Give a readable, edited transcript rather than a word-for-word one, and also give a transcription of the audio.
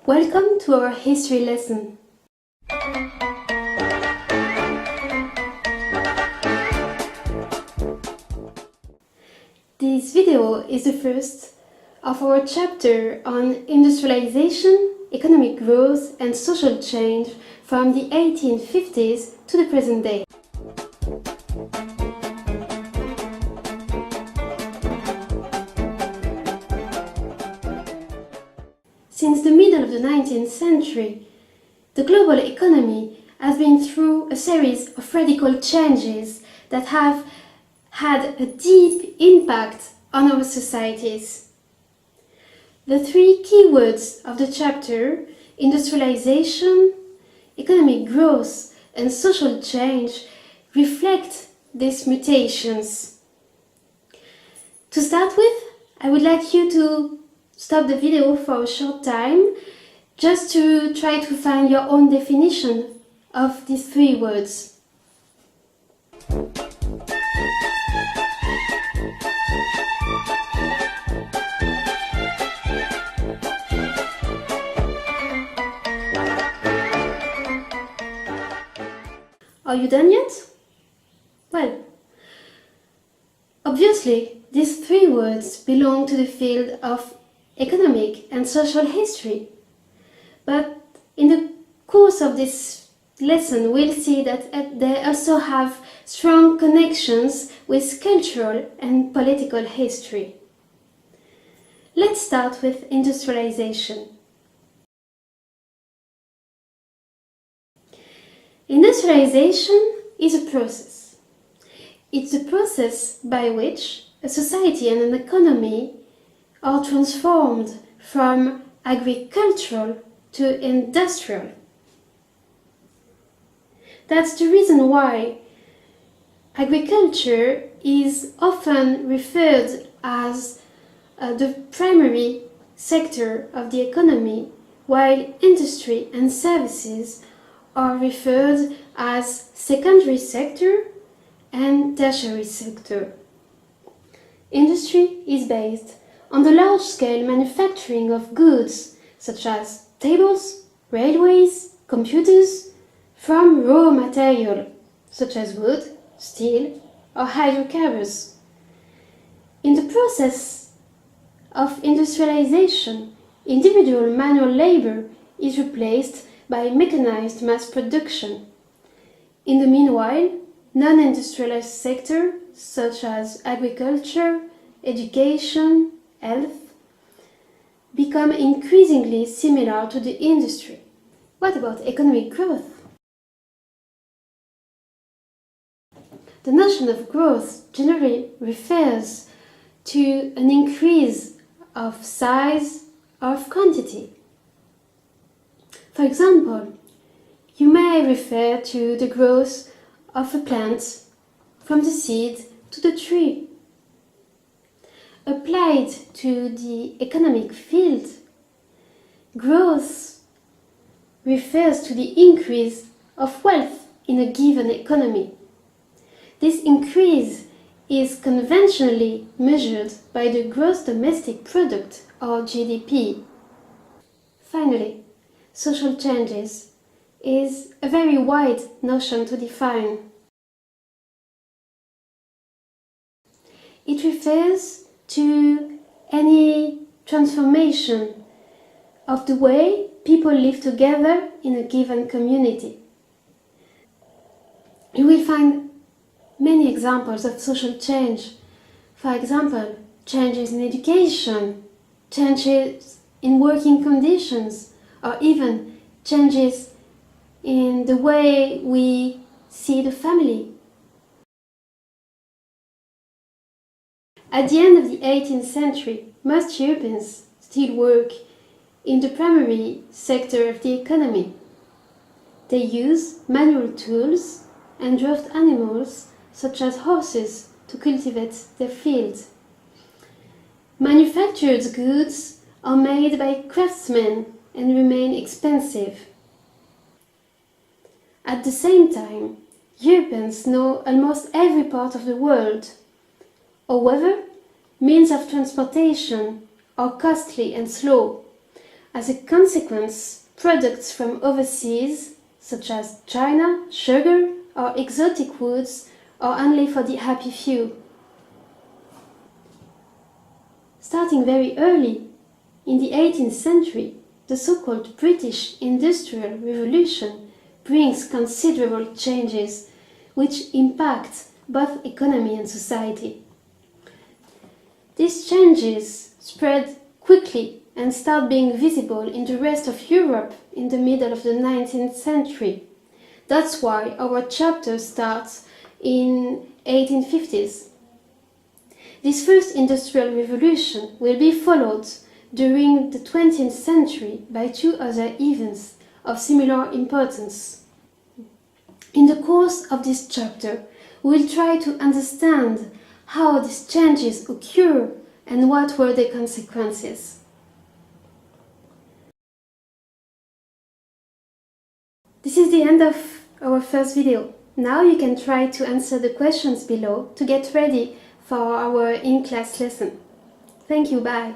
Welcome to our history lesson. This video is the first of our chapter on industrialization, economic growth and social change from the 1850s to the present day. Since the middle of the 19th century, the global economy has been through a series of radical changes that have had a deep impact on our societies. The three keywords of the chapter, industrialization, economic growth and social change, reflect these mutations. To start with, I would like you to stop the video for a short time just to try to find your own definition of these three words. Are you done yet? Well, obviously, these three words belong to the field of economic and social history. But in the course of this lesson, we'll see that they also have strong connections with cultural and political history. Let's start with industrialization. Industrialization is a process. It's a process by which a society and an economy are transformed from agricultural to industrial. That's the reason why agriculture is often referred as the primary sector of the economy, while industry and services are referred as secondary sector and tertiary sector. Industry is based on the large-scale manufacturing of goods such as tables, railways, computers, from raw material such as wood, steel or hydrocarbons. In the process of industrialization, individual manual labor is replaced by mechanized mass production. In the meanwhile, non-industrialized sectors such as agriculture, education, health become increasingly similar to the industry. What about economic growth? The notion of growth generally refers to an increase of size or of quantity. For example, you may refer to the growth of a plant from the seed to the tree. Applied to the economic field, growth refers to the increase of wealth in a given economy. This increase is conventionally measured by the gross domestic product or GDP. Finally, social changes is a very wide notion to define. It refers to any transformation of the way people live together in a given community. You will find many examples of social change. For example, changes in education, changes in working conditions, or even changes in the way we see the family. At the end of the 18th century, most Europeans still work in the primary sector of the economy. They use manual tools and draft animals such as horses to cultivate their fields. Manufactured goods are made by craftsmen and remain expensive. At the same time, Europeans know almost every part of the world. However, means of transportation are costly and slow, As a consequence, products from overseas, such as China, sugar, or exotic woods, are only for the happy few. Starting very early, in the 18th century, the so-called British Industrial Revolution brings considerable changes which impact both economy and society. These changes spread quickly and start being visible in the rest of Europe in the middle of the 19th century. That's why our chapter starts in 1850s. This first industrial revolution will be followed during the 20th century by two other events of similar importance. In the course of this chapter, we will try to understand how these changes occur and what were their consequences. This is the end of our first video. Now you can try to answer the questions below to get ready for our in-class lesson. Thank you, bye!